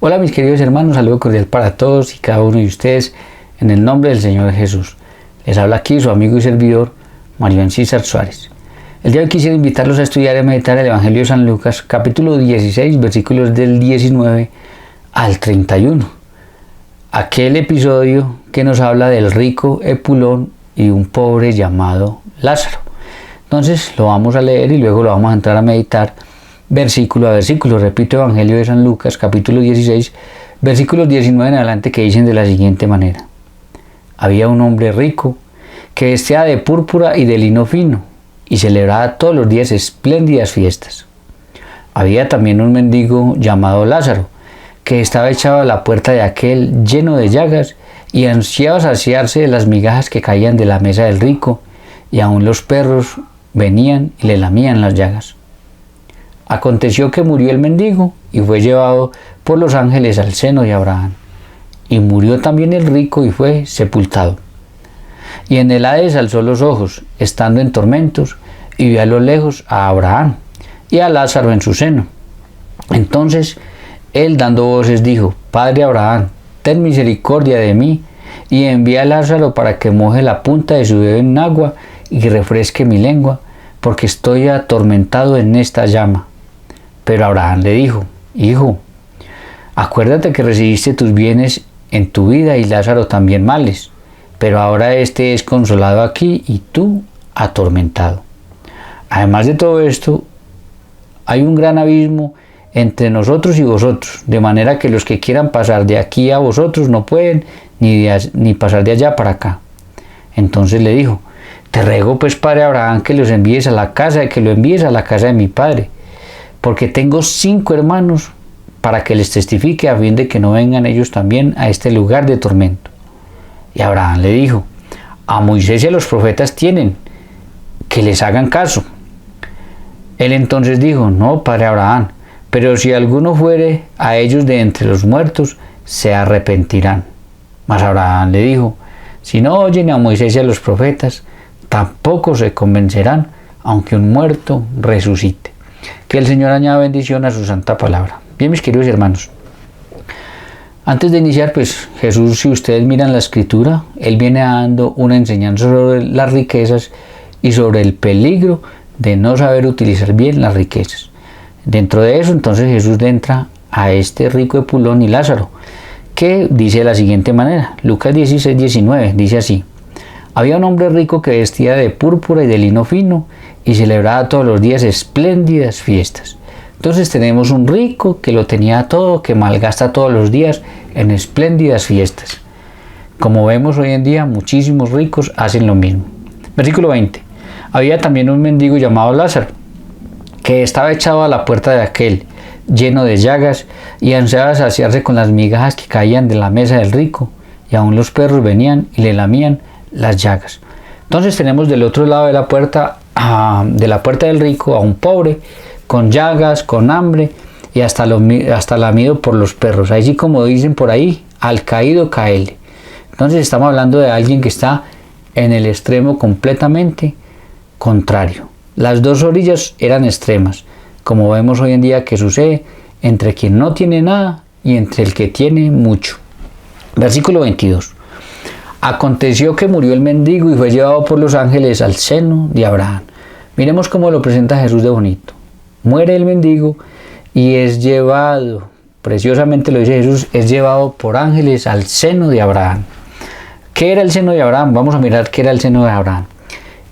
Hola mis queridos hermanos, saludo cordial para todos y cada uno de ustedes en el nombre del Señor Jesús. Les habla aquí su amigo y servidor Mario César Suárez. El día de hoy quisiera invitarlos a estudiar y a meditar el Evangelio de San Lucas, capítulo 16, versículos del 19 al 31. Aquel episodio que nos habla del rico Epulón y un pobre llamado Lázaro. Entonces lo vamos a leer y luego lo vamos a entrar a meditar versículo a versículo. Repito, Evangelio de San Lucas, capítulo 16, versículos 19 en adelante, que dicen de la siguiente manera. Había un hombre rico que vestía de púrpura y de lino fino y celebraba todos los días espléndidas fiestas. Había también un mendigo llamado Lázaro, que estaba echado a la puerta de aquel lleno de llagas y ansiaba saciarse de las migajas que caían de la mesa del rico, y aun los perros venían y le lamían las llagas. Aconteció que murió el mendigo y fue llevado por los ángeles al seno de Abraham. Y murió también el rico y fue sepultado. Y en el Hades alzó los ojos, estando en tormentos, y vio a lo lejos a Abraham y a Lázaro en su seno. Entonces él, dando voces, dijo: Padre Abraham, ten misericordia de mí, y envía a Lázaro para que moje la punta de su dedo en agua y refresque mi lengua, porque estoy atormentado en esta llama. Pero Abraham le dijo: Hijo, acuérdate que recibiste tus bienes en tu vida y Lázaro también males, pero ahora éste es consolado aquí y tú atormentado. Además de todo esto, hay un gran abismo entre nosotros y vosotros, de manera que los que quieran pasar de aquí a vosotros no pueden, ni pasar de allá para acá. Entonces le dijo: Te ruego pues, padre Abraham, que lo envíes a la casa de mi padre, porque tengo 5 hermanos, para que les testifique, a fin de que no vengan ellos también a este lugar de tormento. Y Abraham le dijo: A Moisés y a los profetas tienen, que les hagan caso. Él entonces dijo: No, padre Abraham, pero si alguno fuere a ellos de entre los muertos, se arrepentirán. Mas Abraham le dijo: Si no oyen a Moisés y a los profetas, tampoco se convencerán, aunque un muerto resucite. Que el Señor añada bendición a su santa palabra. Bien, mis queridos hermanos, antes de iniciar, pues Jesús, si ustedes miran la escritura, Él viene dando una enseñanza sobre las riquezas y sobre el peligro de no saber utilizar bien las riquezas. Dentro de eso, entonces, Jesús entra a este rico Epulón y Lázaro, que dice de la siguiente manera. Lucas 16, 19, dice así: Había un hombre rico que vestía de púrpura y de lino fino y celebraba todos los días espléndidas fiestas. Entonces tenemos un rico que lo tenía todo, que malgasta todos los días en espléndidas fiestas. Como vemos hoy en día, muchísimos ricos hacen lo mismo. Versículo 20. Había también un mendigo llamado Lázaro, que estaba echado a la puerta de aquel, lleno de llagas, y ansiaba saciarse con las migajas que caían de la mesa del rico, y aun los perros venían y le lamían las llagas. Entonces tenemos del otro lado de la puerta del rico a un pobre, con llagas, con hambre, y hasta lamido por los perros. Así como dicen por ahí, al caído caele. Entonces estamos hablando de alguien que está en el extremo completamente contrario. Las dos orillas eran extremas, como vemos hoy en día que sucede entre quien no tiene nada y entre el que tiene mucho. Versículo 22. Aconteció que murió el mendigo y fue llevado por los ángeles al seno de Abraham. Miremos cómo lo presenta Jesús de bonito. Muere el mendigo y es llevado, preciosamente lo dice Jesús, es llevado por ángeles al seno de Abraham. ¿Qué era el seno de Abraham? Vamos a mirar qué era el seno de Abraham.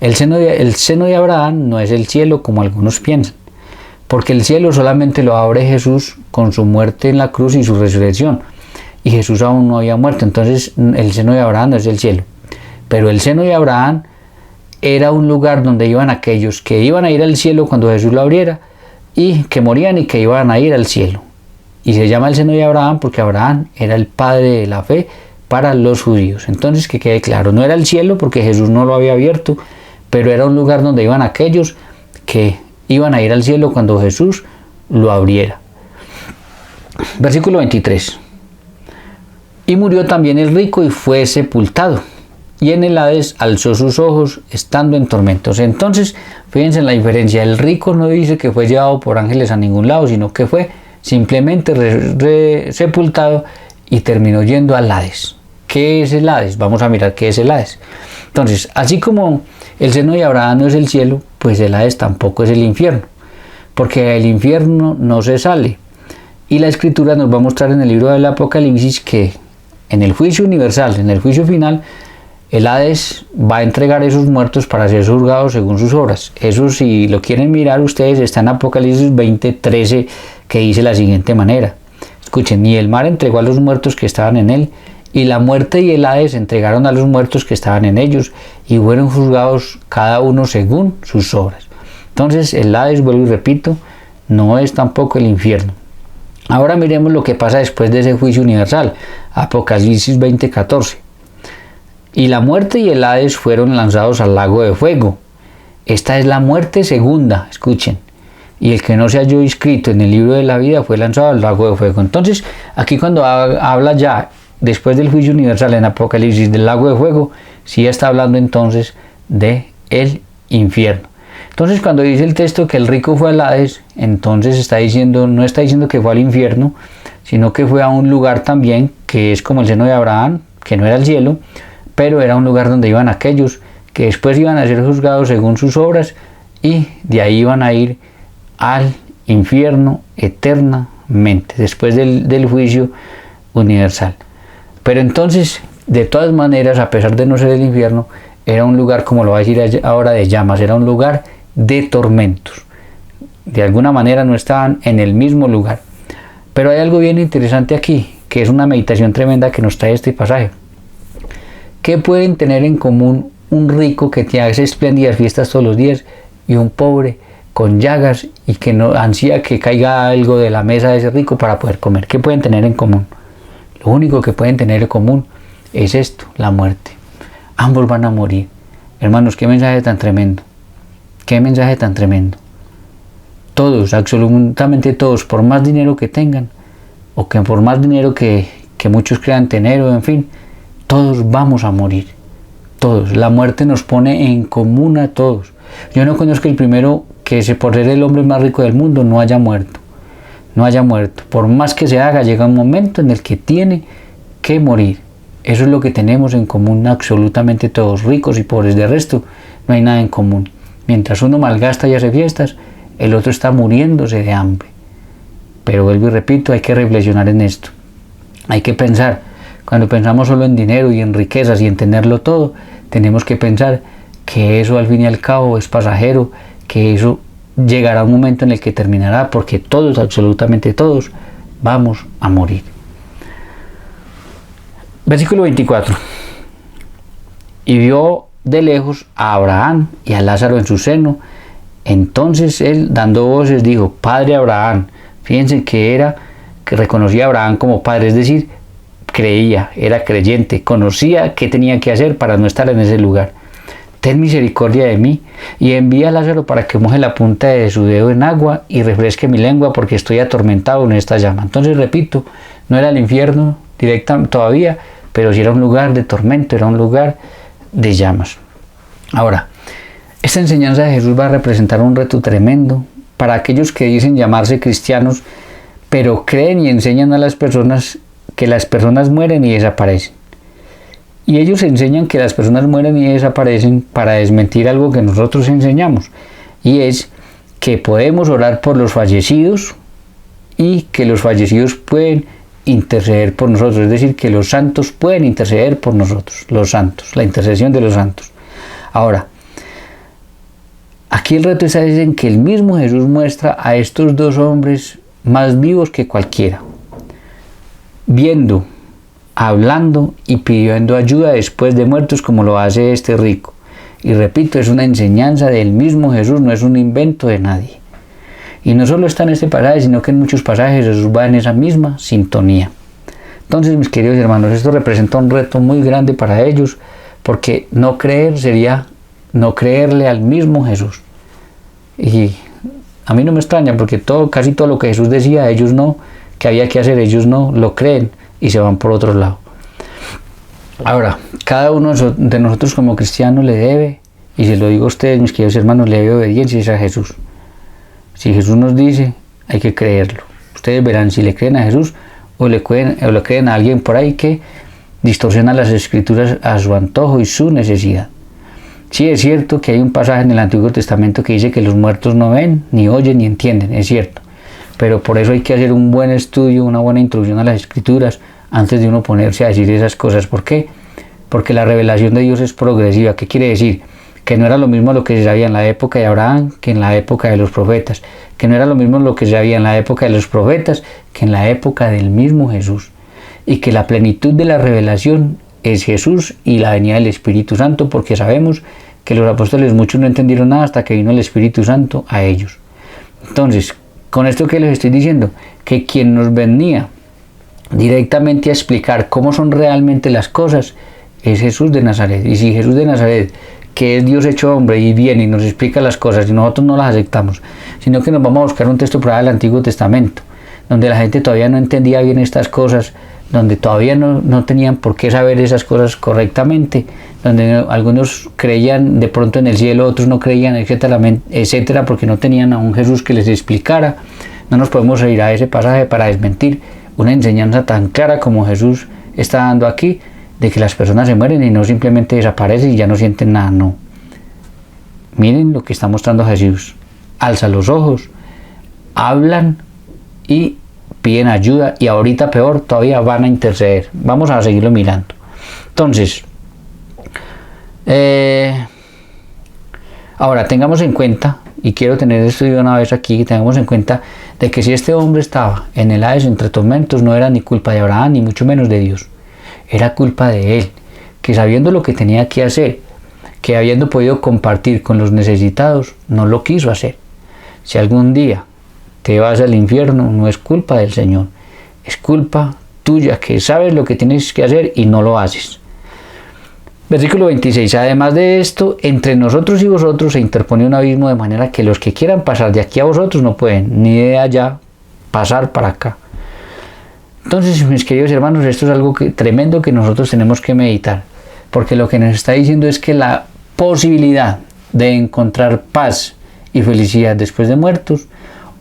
El seno de Abraham no es el cielo como algunos piensan, porque el cielo solamente lo abre Jesús con su muerte en la cruz y su resurrección, y Jesús aún no había muerto. Entonces el seno de Abraham no es el cielo, pero el seno de Abraham era un lugar donde iban aquellos que iban a ir al cielo cuando Jesús lo abriera, y que morían y que iban a ir al cielo. Y se llama el seno de Abraham porque Abraham era el padre de la fe para los judíos. Entonces, que quede claro, no era el cielo porque Jesús no lo había abierto, pero era un lugar donde iban aquellos que iban a ir al cielo cuando Jesús lo abriera. Versículo 23. Y murió también el rico y fue sepultado. Y en el Hades alzó sus ojos, estando en tormentos. Entonces, fíjense en la diferencia. El rico no dice que fue llevado por ángeles a ningún lado, sino que fue simplemente sepultado y terminó yendo al Hades. ¿Qué es el Hades? Vamos a mirar qué es el Hades. Entonces, así como el seno de Abraham no es el cielo, pues el Hades tampoco es el infierno, porque del infierno no se sale. Y la Escritura nos va a mostrar en el libro del Apocalipsis que en el juicio universal, en el juicio final, el Hades va a entregar a esos muertos para ser juzgados según sus obras. Eso, si lo quieren mirar ustedes, está en Apocalipsis 20:13, que dice la siguiente manera. Escuchen, y el mar entregó a los muertos que estaban en él, y la muerte y el Hades entregaron a los muertos que estaban en ellos, y fueron juzgados cada uno según sus obras. Entonces el Hades, vuelvo y repito, no es tampoco el infierno. Ahora miremos lo que pasa después de ese juicio universal. Apocalipsis 20:14. Y la muerte y el Hades fueron lanzados al lago de fuego. Esta es la muerte segunda, escuchen. Y el que no se halló inscrito en el libro de la vida fue lanzado al lago de fuego. Entonces, aquí cuando habla ya, después del juicio universal en Apocalipsis del lago de fuego, sí está hablando entonces de el infierno. Entonces, cuando dice el texto que el rico fue al Hades, entonces no está diciendo que fue al infierno, sino que fue a un lugar también que es como el seno de Abraham, que no era el cielo, pero era un lugar donde iban aquellos que después iban a ser juzgados según sus obras y de ahí iban a ir al infierno eternamente, después del juicio universal. Pero entonces, de todas maneras, a pesar de no ser el infierno, era un lugar, como lo va a decir ahora, de llamas, era un lugar de tormentos. De alguna manera no estaban en el mismo lugar. Pero hay algo bien interesante aquí, que es una meditación tremenda que nos trae este pasaje. ¿Qué pueden tener en común un rico que te hace espléndidas fiestas todos los días y un pobre con llagas y que no ansía que caiga algo de la mesa de ese rico para poder comer? ¿Qué pueden tener en común? Lo único que pueden tener en común es esto, la muerte. Ambos van a morir. Hermanos, qué mensaje tan tremendo. Qué mensaje tan tremendo. Todos, absolutamente todos, por más dinero que tengan, o que por más dinero que muchos crean tener, o en fin, todos vamos a morir. Todos. La muerte nos pone en común a todos. Yo no conozco el primero que por ser el hombre más rico del mundo no haya muerto. No haya muerto. Por más que se haga, llega un momento en el que tiene que morir. Eso es lo que tenemos en común absolutamente todos, ricos y pobres. De resto, no hay nada en común. Mientras uno malgasta y hace fiestas, el otro está muriéndose de hambre. Pero vuelvo y repito, hay que reflexionar en esto. Hay que pensar. Cuando pensamos solo en dinero y en riquezas y en tenerlo todo, tenemos que pensar que eso al fin y al cabo es pasajero, que eso llegará un momento en el que terminará, porque todos, absolutamente todos, vamos a morir. Versículo 24. Y vio de lejos a Abraham y a Lázaro en su seno. Entonces él, dando voces, dijo: Padre Abraham. Fíjense que reconocía a Abraham como padre, es decir, creía, era creyente, conocía qué tenía que hacer para no estar en ese lugar. Ten misericordia de mí y envía a Lázaro para que moje la punta de su dedo en agua y refresque mi lengua, porque estoy atormentado en esta llama. Entonces, repito, no era el infierno directa todavía, pero sí era un lugar de tormento, era un lugar de llamas. Ahora, esta enseñanza de Jesús va a representar un reto tremendo para aquellos que dicen llamarse cristianos, pero creen y enseñan a las personas que las personas mueren y desaparecen. Y ellos enseñan que las personas mueren y desaparecen para desmentir algo que nosotros enseñamos, y es que podemos orar por los fallecidos y que los fallecidos pueden interceder por nosotros, es decir, que los santos pueden interceder por nosotros, los santos, la intercesión de los santos. Ahora, aquí el reto está en que el mismo Jesús muestra a estos dos hombres más vivos que cualquiera, viendo, hablando y pidiendo ayuda después de muertos, como lo hace este rico. Y repito, es una enseñanza del mismo Jesús, no es un invento de nadie. Y no solo está en este pasaje, sino que en muchos pasajes Jesús va en esa misma sintonía. Entonces, mis queridos hermanos, esto representa un reto muy grande para ellos, porque no creer sería no creerle al mismo Jesús. Y a mí no me extraña, porque casi todo lo que Jesús decía, ellos no, que había que hacer, ellos no lo creen y se van por otro lado. Ahora, cada uno de nosotros como cristianos le debe, y se lo digo a ustedes, mis queridos hermanos, le debe obediencia a Jesús. Si Jesús nos dice, hay que creerlo. Ustedes verán si le creen a Jesús o le creen a alguien por ahí que distorsiona las escrituras a su antojo y su necesidad. Sí, es cierto que hay un pasaje en el Antiguo Testamento que dice que los muertos no ven, ni oyen, ni entienden, es cierto. Pero por eso hay que hacer un buen estudio, una buena introducción a las escrituras antes de uno ponerse a decir esas cosas. ¿Por qué? Porque la revelación de Dios es progresiva. ¿Qué quiere decir? Que no era lo mismo lo que se sabía en la época de Abraham que en la época de los profetas. Que no era lo mismo lo que se sabía en la época de los profetas que en la época del mismo Jesús. Y que la plenitud de la revelación es Jesús y la venida del Espíritu Santo, porque sabemos que los apóstoles muchos no entendieron nada hasta que vino el Espíritu Santo a ellos. Entonces, con esto que les estoy diciendo, que quien nos venía directamente a explicar cómo son realmente las cosas es Jesús de Nazaret. Y si Jesús de Nazaret, que es Dios hecho hombre, y viene y nos explica las cosas y nosotros no las aceptamos, sino que nos vamos a buscar un texto por ahí del Antiguo Testamento, donde la gente todavía no entendía bien estas cosas, donde todavía no tenían por qué saber esas cosas correctamente, donde algunos creían de pronto en el cielo, otros no creían, etcétera, porque no tenían a un Jesús que les explicara. No nos podemos ir a ese pasaje para desmentir una enseñanza tan clara como Jesús está dando aquí, de que las personas se mueren y no simplemente desaparecen y ya no sienten nada, no. Miren lo que está mostrando Jesús. Alza los ojos, hablan y piden ayuda, y ahorita peor todavía van a interceder. Vamos a seguirlo mirando. Entonces, ahora tengamos en cuenta, y quiero tener esto de una vez aquí, tengamos en cuenta de que si este hombre estaba en el Hades entre tormentos, no era ni culpa de Abraham ni mucho menos de Dios, era culpa de él, que sabiendo lo que tenía que hacer, que habiendo podido compartir con los necesitados, no lo quiso hacer. Si algún día te vas al infierno, no es culpa del Señor, es culpa tuya, que sabes lo que tienes que hacer y no lo haces. Versículo 26. Además de esto, entre nosotros y vosotros se interpone un abismo, de manera que los que quieran pasar de aquí a vosotros no pueden, ni de allá pasar para acá. Entonces, mis queridos hermanos, esto es algo tremendo que nosotros tenemos que meditar, porque lo que nos está diciendo es que la posibilidad de encontrar paz y felicidad después de muertos,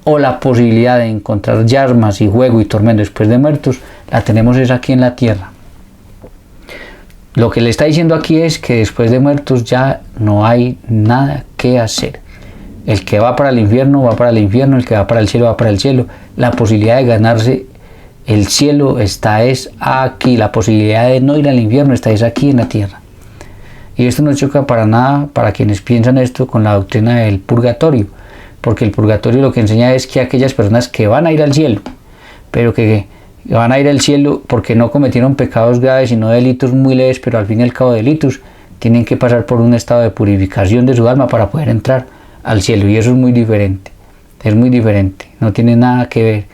o la posibilidad de encontrar llamas y fuego y tormento después de muertos, la tenemos es aquí en la tierra. Lo que le está diciendo aquí es que después de muertos ya no hay nada que hacer. El que va para el infierno va para el infierno, el que va para el cielo va para el cielo. La posibilidad de ganarse el cielo está es aquí, la posibilidad de no ir al infierno está es aquí en la tierra. Y esto no choca para nada para quienes piensan esto con la doctrina del purgatorio, porque el purgatorio lo que enseña es que aquellas personas que van a ir al cielo, pero que van a ir al cielo porque no cometieron pecados graves sino delitos muy leves, pero al fin y al cabo delitos, tienen que pasar por un estado de purificación de su alma para poder entrar al cielo, y eso es muy diferente, no tiene nada que ver,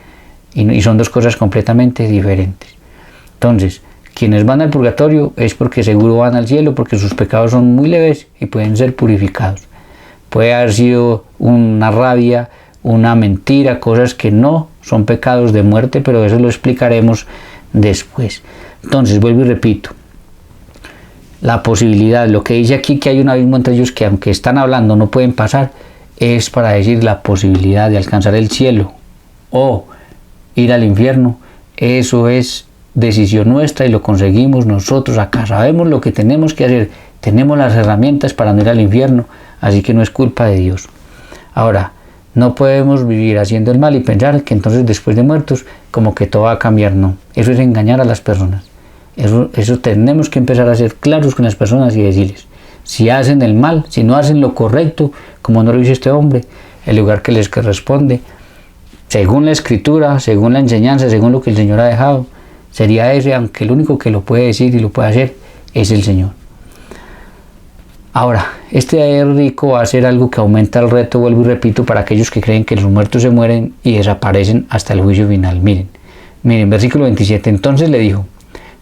y son dos cosas completamente diferentes. Entonces, quienes van al purgatorio es porque seguro van al cielo, porque sus pecados son muy leves y pueden ser purificados. Puede haber sido una rabia, una mentira, cosas que no son pecados de muerte, pero eso lo explicaremos después. Entonces, vuelvo y repito, la posibilidad, lo que dice aquí que hay un abismo entre ellos que aunque están hablando no pueden pasar, es para decir la posibilidad de alcanzar el cielo o ir al infierno. Eso es decisión nuestra y lo conseguimos nosotros acá. Sabemos lo que tenemos que hacer, tenemos las herramientas para no ir al infierno, así que no es culpa de Dios. Ahora, no podemos vivir haciendo el mal y pensar que entonces después de muertos como que todo va a cambiar. No, eso es engañar a las personas. Eso tenemos que empezar a ser claros con las personas y decirles, si hacen el mal, si no hacen lo correcto, como no lo hizo este hombre, el lugar que les corresponde, según la escritura, según la enseñanza, según lo que el Señor ha dejado, sería ese, aunque el único que lo puede decir y lo puede hacer es el Señor. Ahora, este rico va a ser algo que aumenta el reto, vuelvo y repito, para aquellos que creen que los muertos se mueren y desaparecen hasta el juicio final. Miren, versículo 27. Entonces le dijo,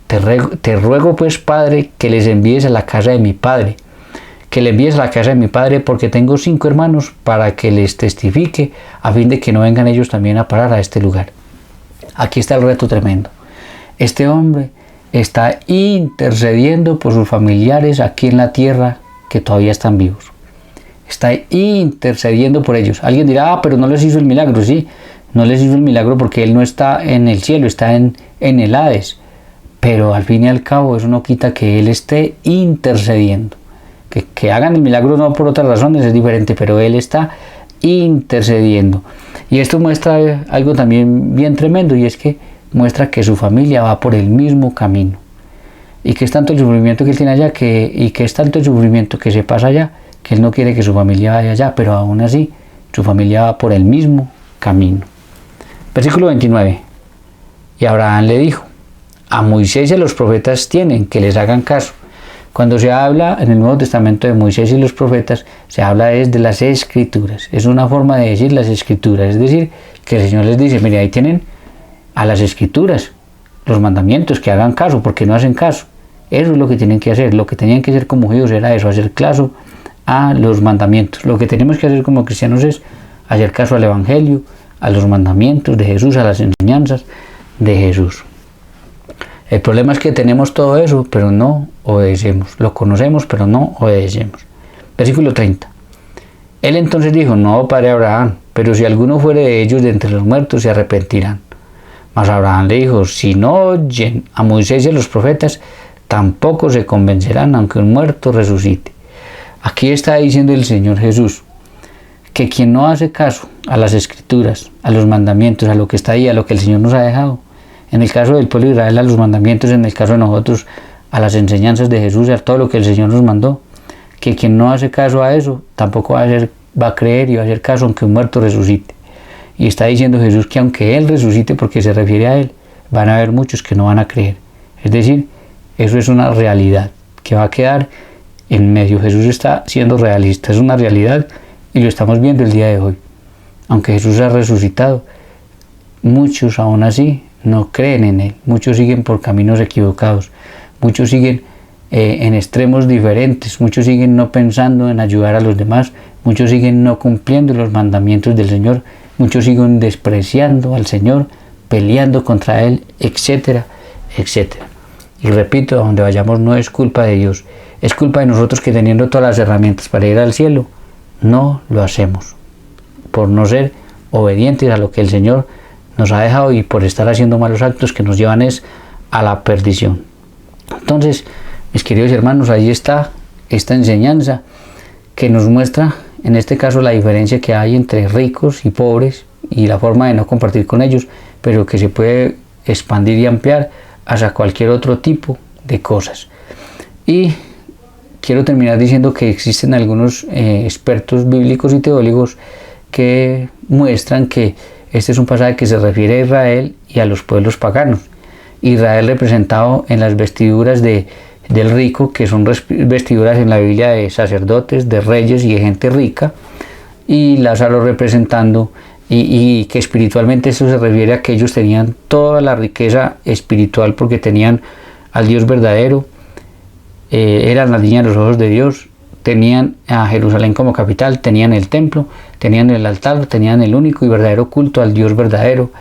te ruego pues, Padre, que les envíes a la casa de mi Padre, porque tengo 5 hermanos, para que les testifique, a fin de que no vengan ellos también a parar a este lugar. Aquí está el reto tremendo. Este hombre está intercediendo por sus familiares aquí en la tierra que todavía están vivos. Está intercediendo por ellos. Alguien dirá, pero no les hizo el milagro. Sí, No les hizo el milagro porque él no está en el cielo, está en el Hades. Pero al fin y al cabo eso no quita que él esté intercediendo. Que hagan el milagro no por otras razones es diferente, pero él está intercediendo. Y esto muestra algo también bien tremendo, y es que muestra que su familia va por el mismo camino. Y que es tanto el sufrimiento que él tiene allá, y que es tanto el sufrimiento que se pasa allá, que él no quiere que su familia vaya allá, pero aún así su familia va por el mismo camino. Versículo 29. Y Abraham le dijo: a Moisés y a los profetas tienen que les hagan caso. Cuando se habla en el Nuevo Testamento de Moisés y los profetas, se habla de las Escrituras. Es una forma de decir las Escrituras, es decir, que el Señor les dice: mire, ahí tienen a las Escrituras, los mandamientos, que hagan caso, porque no hacen caso. Eso es lo que tienen que hacer. Lo que tenían que hacer como judíos era eso, hacer caso a los mandamientos. Lo que tenemos que hacer como cristianos es hacer caso al Evangelio, a los mandamientos de Jesús, a las enseñanzas de Jesús. El problema es que tenemos todo eso, pero no obedecemos. Lo conocemos, pero no obedecemos. Versículo 30. Él entonces dijo: no, padre Abraham, pero si alguno fuere de ellos de entre los muertos, se arrepentirán. Mas Abraham le dijo: si no oyen a Moisés y a los profetas, tampoco se convencerán, aunque un muerto resucite. Aquí está diciendo el Señor Jesús que quien no hace caso a las Escrituras, a los mandamientos, a lo que está ahí, a lo que el Señor nos ha dejado, en el caso del pueblo de Israel a los mandamientos, en el caso de nosotros a las enseñanzas de Jesús, a todo lo que el Señor nos mandó, que quien no hace caso a eso tampoco va a creer y va a hacer caso aunque un muerto resucite. Y está diciendo Jesús que aunque Él resucite, porque se refiere a Él, van a haber muchos que no van a creer. Es decir, eso es una realidad que va a quedar en medio. Jesús está siendo realista, es una realidad y lo estamos viendo el día de hoy. Aunque Jesús ha resucitado, muchos aún así no creen en Él, muchos siguen por caminos equivocados, muchos siguen en extremos diferentes, muchos siguen no pensando en ayudar a los demás, muchos siguen no cumpliendo los mandamientos del Señor, muchos siguen despreciando al Señor, peleando contra Él, etcétera, etcétera. Y repito, a donde vayamos no es culpa de Dios, es culpa de nosotros que teniendo todas las herramientas para ir al cielo, no lo hacemos, por no ser obedientes a lo que el Señor nos ha dejado y por estar haciendo malos actos que nos llevan a la perdición. Entonces, mis queridos hermanos, ahí está esta enseñanza que nos muestra, en este caso, la diferencia que hay entre ricos y pobres y la forma de no compartir con ellos, pero que se puede expandir y ampliar hacia cualquier otro tipo de cosas. Y quiero terminar diciendo que existen algunos expertos bíblicos y teólogos que muestran que este es un pasaje que se refiere a Israel y a los pueblos paganos. Israel representado en las vestiduras del rico, que son vestiduras en la Biblia de sacerdotes, de reyes y de gente rica, y Lázaro representando, y que espiritualmente eso se refiere a que ellos tenían toda la riqueza espiritual porque tenían al Dios verdadero, eran la niña de los ojos de Dios, tenían a Jerusalén como capital, tenían el templo, tenían el altar, tenían el único y verdadero culto al Dios verdadero.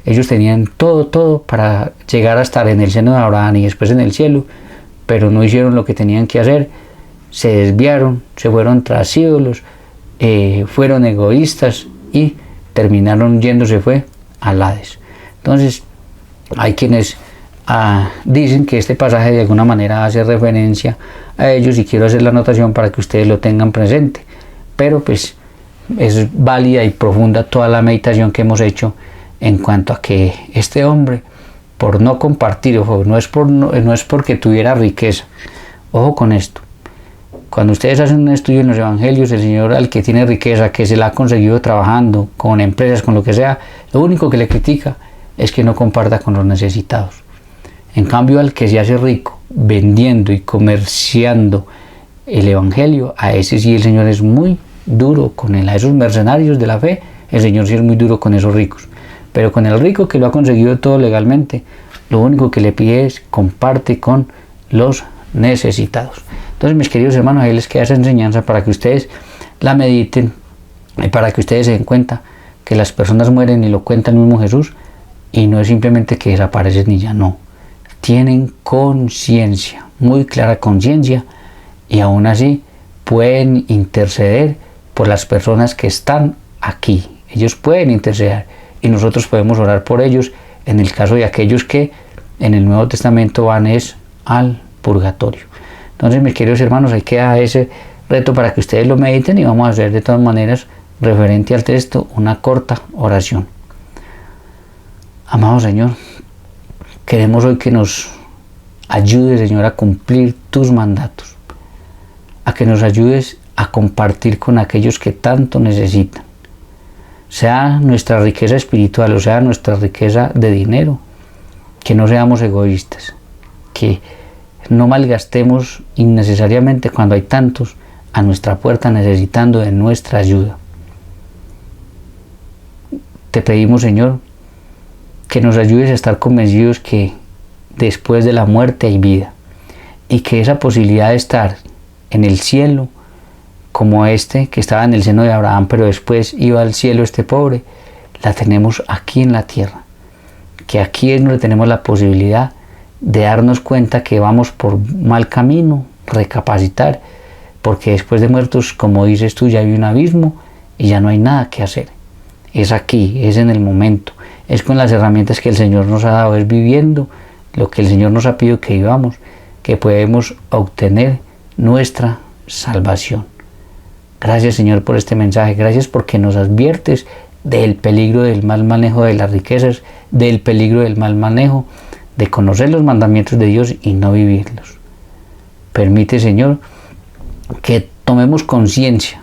Ellos tenían todo para llegar a estar en el seno de Abraham y después en el cielo, pero no hicieron lo que tenían que hacer, se desviaron, se fueron tras ídolos, fueron egoístas y terminaron yéndose al Hades. Entonces, hay quienes dicen que este pasaje de alguna manera hace referencia a ellos, y quiero hacer la anotación para que ustedes lo tengan presente, pero pues es válida y profunda toda la meditación que hemos hecho en cuanto a que este hombre, por no compartir, ojo, no es porque tuviera riqueza, ojo con esto. Cuando ustedes hacen un estudio en los evangelios, el Señor al que tiene riqueza, que se la ha conseguido trabajando con empresas, con lo que sea, lo único que le critica es que no comparta con los necesitados. En cambio, al que se hace rico vendiendo y comerciando el evangelio, a ese sí el Señor es muy duro con él. A esos mercenarios de la fe, el Señor sí es muy duro con esos ricos. Pero con el rico que lo ha conseguido todo legalmente, lo único que le pide es comparte con los necesitados. Entonces, mis queridos hermanos, ahí les queda esa enseñanza para que ustedes la mediten y para que ustedes se den cuenta que las personas mueren y lo cuenta el mismo Jesús, y no es simplemente que desaparecen y ya no. Tienen conciencia, muy clara conciencia, y aún así pueden interceder por las personas que están aquí. Ellos pueden interceder y nosotros podemos orar por ellos en el caso de aquellos que en el Nuevo Testamento van es al purgatorio. Entonces, mis queridos hermanos, ahí queda ese reto para que ustedes lo mediten y vamos a hacer de todas maneras, referente al texto, una corta oración. Amado Señor, queremos hoy que nos ayudes, Señor, a cumplir tus mandatos, a que nos ayudes a compartir con aquellos que tanto necesitan, sea nuestra riqueza espiritual o sea nuestra riqueza de dinero, que no seamos egoístas, que no malgastemos innecesariamente cuando hay tantos a nuestra puerta necesitando de nuestra ayuda. Te pedimos, Señor, que nos ayudes a estar convencidos que después de la muerte hay vida y que esa posibilidad de estar en el cielo, como este que estaba en el seno de Abraham pero después iba al cielo este pobre, la tenemos aquí en la tierra, que aquí es donde tenemos la posibilidad de darnos cuenta que vamos por mal camino, recapacitar, porque después de muertos, como dices tú, ya hay un abismo y ya no hay nada que hacer. Es aquí, es en el momento, es con las herramientas que el Señor nos ha dado, es viviendo lo que el Señor nos ha pedido que vivamos, que podemos obtener nuestra salvación. Gracias, Señor, por este mensaje, gracias porque nos adviertes del peligro del mal manejo de las riquezas, del peligro del mal manejo, de conocer los mandamientos de Dios y no vivirlos. Permite, Señor, que tomemos conciencia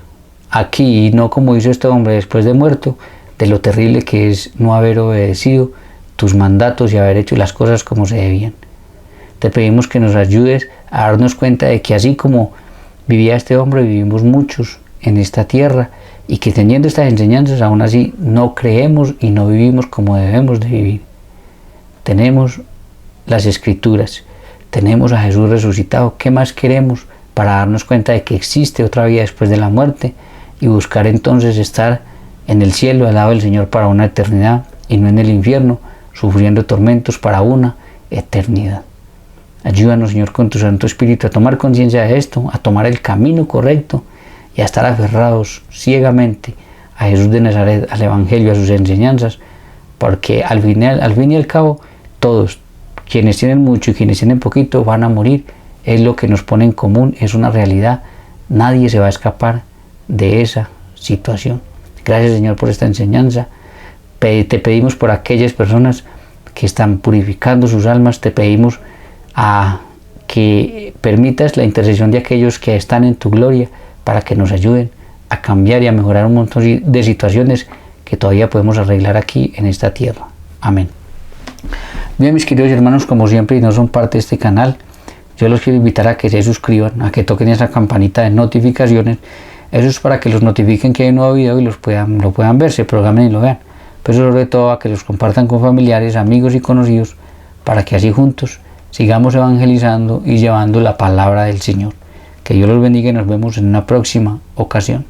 aquí y no como hizo este hombre después de muerto, de lo terrible que es no haber obedecido tus mandatos y haber hecho las cosas como se debían. Te pedimos que nos ayudes a darnos cuenta de que así como vivía este hombre, vivimos muchos en esta tierra y que teniendo estas enseñanzas aún así no creemos y no vivimos como debemos de vivir. Tenemos las Escrituras, tenemos a Jesús resucitado. ¿Qué más queremos para darnos cuenta de que existe otra vida después de la muerte y buscar entonces estar en el cielo al lado del Señor para una eternidad y no en el infierno sufriendo tormentos para una eternidad? Ayúdanos, Señor, con tu Santo Espíritu a tomar conciencia de esto, a tomar el camino correcto y a estar aferrados ciegamente a Jesús de Nazaret, al Evangelio, a sus enseñanzas, porque al fin y al cabo todos, quienes tienen mucho y quienes tienen poquito, van a morir. Es lo que nos pone en común, es una realidad. Nadie se va a escapar de esa situación. Gracias, Señor, por esta enseñanza. Te pedimos por aquellas personas que están purificando sus almas, te pedimos a que permitas la intercesión de aquellos que están en tu gloria para que nos ayuden a cambiar y a mejorar un montón de situaciones que todavía podemos arreglar aquí en esta tierra. Amén. Bien, mis queridos hermanos, como siempre y no son parte de este canal, yo los quiero invitar a que se suscriban, a que toquen esa campanita de notificaciones. Eso es para que los notifiquen que hay un nuevo video y lo puedan ver, se programen y lo vean. Pero sobre todo a que los compartan con familiares, amigos y conocidos, para que así juntos sigamos evangelizando y llevando la palabra del Señor. Que Dios los bendiga y nos vemos en una próxima ocasión.